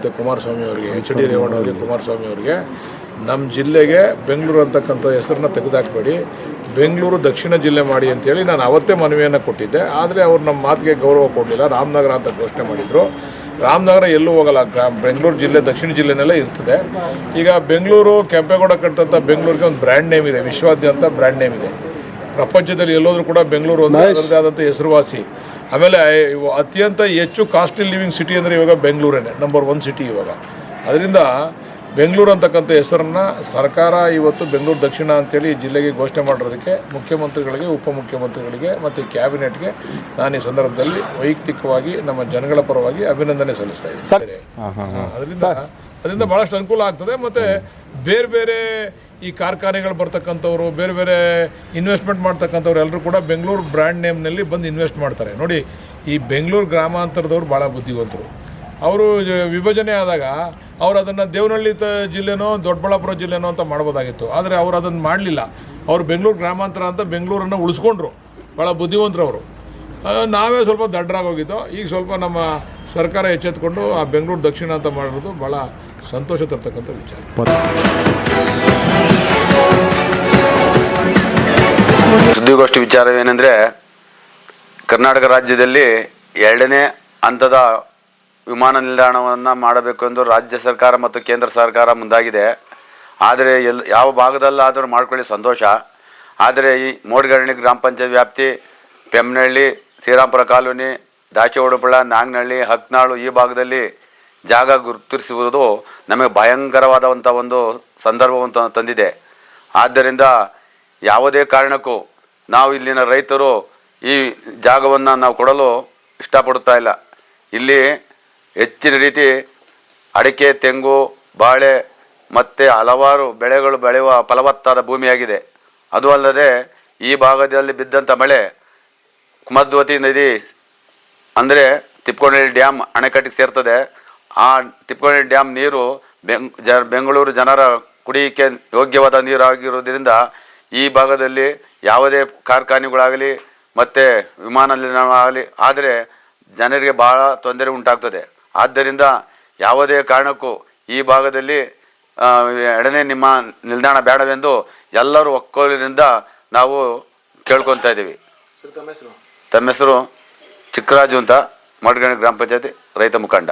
ಮತ್ತು ಕುಮಾರಸ್ವಾಮಿ ಅವರಿಗೆ, H D Revanna ಅವರಿಗೆ, ಕುಮಾರಸ್ವಾಮಿ ಅವರಿಗೆ ನಮ್ಮ ಜಿಲ್ಲೆಗೆ ಬೆಂಗಳೂರು ಅಂತಕ್ಕಂಥ ಹೆಸರನ್ನ ತೆಗೆದುಹಾಕಬೇಡಿ, ಬೆಂಗಳೂರು ದಕ್ಷಿಣ ಜಿಲ್ಲೆ ಮಾಡಿ ಅಂತೇಳಿ ನಾನು ಅವತ್ತೇ ಮನವಿಯನ್ನು ಕೊಟ್ಟಿದ್ದೆ. ಆದರೆ ಅವರು ನಮ್ಮ ಮಾತಿಗೆ ಗೌರವ ಕೊಡಲಿಲ್ಲ. ರಾಮನಗರ ಅಂತ ಘೋಷಣೆ ಮಾಡಿದರು. ರಾಮನಗರ ಎಲ್ಲೂ ಹೋಗಲ್ಲ, ಬೆಂಗಳೂರು ಜಿಲ್ಲೆ ದಕ್ಷಿಣ ಜಿಲ್ಲೆನಲ್ಲೇ ಇರ್ತದೆ. ಈಗ ಬೆಂಗಳೂರು ಕೆಂಪೇಗೌಡ ಕಟ್ಟಿದಂಥ ಬೆಂಗಳೂರಿಗೆ ಒಂದು ಬ್ರ್ಯಾಂಡ್ ನೇಮ್ ಇದೆ, ವಿಶ್ವಾದ್ಯಂತ ಬ್ರ್ಯಾಂಡ್ ನೇಮ್ ಇದೆ. ಪ್ರಪಂಚದಲ್ಲಿ ಎಲ್ಲೋದ್ರೂ ಕೂಡ ಬೆಂಗಳೂರು ಒಂದು ಅದರದೇ ಆದಂಥ ಹೆಸರುವಾಸಿ. ಆಮೇಲೆ ಅತ್ಯಂತ ಹೆಚ್ಚು ಕಾಸ್ಟ್ಲಿ ಲಿವಿಂಗ್ ಸಿಟಿ ಅಂದರೆ ಇವಾಗ ಬೆಂಗಳೂರೇ ನಂಬರ್ 1 ಸಿಟಿ ಇವಾಗ. ಅದರಿಂದ ಬೆಂಗಳೂರು ಅಂತಕ್ಕಂಥ ಹೆಸರನ್ನು ಸರ್ಕಾರ ಇವತ್ತು ಬೆಂಗಳೂರು ದಕ್ಷಿಣ ಅಂತೇಳಿ ಜಿಲ್ಲೆಗೆ ಘೋಷಣೆ ಮಾಡಿರೋದಕ್ಕೆ ಮುಖ್ಯಮಂತ್ರಿಗಳಿಗೆ, ಉಪಮುಖ್ಯಮಂತ್ರಿಗಳಿಗೆ ಮತ್ತು ಕ್ಯಾಬಿನೆಟ್ಗೆ ನಾನು ಈ ಸಂದರ್ಭದಲ್ಲಿ ವೈಯಕ್ತಿಕವಾಗಿ ನಮ್ಮ ಜನಗಳ ಪರವಾಗಿ ಅಭಿನಂದನೆ ಸಲ್ಲಿಸ್ತಾ ಇದ್ದೀನಿ. ಅದರಿಂದ ಭಾಳಷ್ಟು ಅನುಕೂಲ ಆಗ್ತದೆ. ಮತ್ತು ಬೇರೆ ಬೇರೆ ಈ ಕಾರ್ಖಾನೆಗಳು ಬರ್ತಕ್ಕಂಥವ್ರು, ಬೇರೆ ಬೇರೆ ಇನ್ವೆಸ್ಟ್ಮೆಂಟ್ ಮಾಡ್ತಕ್ಕಂಥವ್ರು ಎಲ್ಲರೂ ಕೂಡ ಬೆಂಗಳೂರು ಬ್ರ್ಯಾಂಡ್ ನೇಮ್ನಲ್ಲಿ ಬಂದು ಇನ್ವೆಸ್ಟ್ ಮಾಡ್ತಾರೆ. ನೋಡಿ, ಈ ಬೆಂಗಳೂರು ಗ್ರಾಮಾಂತರದವ್ರು ಭಾಳ ಬುದ್ಧಿವಂತರು. ಅವರು ವಿಭಜನೆ ಆದಾಗ ಅವರು ಅದನ್ನು ದೇವನಹಳ್ಳಿ ಜಿಲ್ಲೆನೋ ದೊಡ್ಡಬಳ್ಳಾಪುರ ಜಿಲ್ಲೆನೋ ಅಂತ ಮಾಡ್ಬೋದಾಗಿತ್ತು. ಆದರೆ ಅವರು ಅದನ್ನು ಮಾಡಲಿಲ್ಲ. ಅವರು ಬೆಂಗಳೂರು ಗ್ರಾಮಾಂತರ ಅಂತ ಬೆಂಗಳೂರನ್ನು ಉಳಿಸ್ಕೊಂಡ್ರು. ಭಾಳ ಬುದ್ಧಿವಂತರು ಅವರು. ನಾವೇ ಸ್ವಲ್ಪ ದಡ್ಡರಾಗೋಗಿದ್ದು. ಈಗ ಸ್ವಲ್ಪ ನಮ್ಮ ಸರ್ಕಾರ ಎಚ್ಚೆತ್ಕೊಂಡು ಆ ಬೆಂಗಳೂರು ದಕ್ಷಿಣ ಅಂತ ಮಾಡಿರೋದು ಭಾಳ ಸಂತೋಷ ತರ್ತಕ್ಕಂಥ ವಿಚಾರ. ಸುದ್ದಿಗೋಷ್ಠಿ ವಿಚಾರವೇನೆಂದರೆ, ಕರ್ನಾಟಕ ರಾಜ್ಯದಲ್ಲಿ 2ನೇ ಹಂತದ ವಿಮಾನ ನಿಲ್ದಾಣವನ್ನು ಮಾಡಬೇಕು ಎಂದು ರಾಜ್ಯ ಸರ್ಕಾರ ಮತ್ತು ಕೇಂದ್ರ ಸರ್ಕಾರ ಮುಂದಾಗಿದೆ. ಆದರೆ ಯಾವ ಭಾಗದಲ್ಲಾದರೂ ಮಾಡ್ಕೊಳ್ಳಿ ಸಂತೋಷ. ಆದರೆ ಈ ಮೋಡ್ಗರಣಿ ಗ್ರಾಮ ಪಂಚಾಯತ್ ವ್ಯಾಪ್ತಿ, ಪೆಮ್ಮನಹಳ್ಳಿ, ಶ್ರೀರಾಮಪುರ ಕಾಲೋನಿ, ದಾಚಿಹೊಡಪಳ್ಳ, ನಾಗನಹಳ್ಳಿ, ಹಕ್ನಾಳು ಈ ಭಾಗದಲ್ಲಿ ಜಾಗ ಗುರುತಿಸುವುದು ನಮಗೆ ಭಯಂಕರವಾದಂಥ ಒಂದು ಸಂದರ್ಭವನ್ನು ತಂದಿದೆ. ಆದ್ದರಿಂದ ಯಾವುದೇ ಕಾರಣಕ್ಕೂ ನಾವು ಇಲ್ಲಿನ ರೈತರು ಈ ಜಾಗವನ್ನು ನಾವು ಕೊಡಲು ಇಷ್ಟಪಡುತ್ತಾ ಇಲ್ಲ. ಇಲ್ಲಿ ಹೆಚ್ಚಿನ ರೀತಿ ಅಡಿಕೆ, ತೆಂಗು, ಬಾಳೆ ಮತ್ತು ಹಲವಾರು ಬೆಳೆಗಳು ಬೆಳೆಯುವ ಫಲವತ್ತಾದ ಭೂಮಿಯಾಗಿದೆ. ಅದು ಅಲ್ಲದೆ ಈ ಭಾಗದಲ್ಲಿ ಬಿದ್ದಂಥ ಮಳೆ ಕುಮದ್ವತಿ ನದಿ ಅಂದರೆ ತಿಪ್ಪನಹಳ್ಳಿ ಡ್ಯಾಮ್ ಅಣೆಕಟ್ಟಿಗೆ ಸೇರ್ತದೆ. ಆ ತಿಪ್ಪನಹಳ್ಳಿ ಡ್ಯಾಮ್ ನೀರು ಬೆಂಗಳೂರು ಜನರ ಕುಡಿಯಕ್ಕೆ ಯೋಗ್ಯವಾದ ನೀರಾಗಿರುವುದರಿಂದ ಈ ಭಾಗದಲ್ಲಿ ಯಾವುದೇ ಕಾರ್ಖಾನೆಗಳಾಗಲಿ ಮತ್ತು ವಿಮಾನ ನಿಲ್ದಾಣವಾಗಲಿ ಆದರೆ ಜನರಿಗೆ ಭಾಳ ತೊಂದರೆ ಉಂಟಾಗ್ತದೆ. ಆದ್ದರಿಂದ ಯಾವುದೇ ಕಾರಣಕ್ಕೂ ಈ ಭಾಗದಲ್ಲಿ 2ನೇ ನಿಮ್ಮ ನಿಲ್ದಾಣ ಬೇಡವೆಂದು ಎಲ್ಲರೂ ಒಕ್ಕೊಲಿನಿಂದ ನಾವು ಕೇಳ್ಕೊತಾ ಇದ್ದೀವಿ. ತಮ್ಮ ಹೆಸರು? ಚಿಕ್ಕರಾಜು ಅಂತ, ಮೋಡ್ಗರಣಿ ಗ್ರಾಮ ಪಂಚಾಯತಿ ರೈತ ಮುಖಂಡ.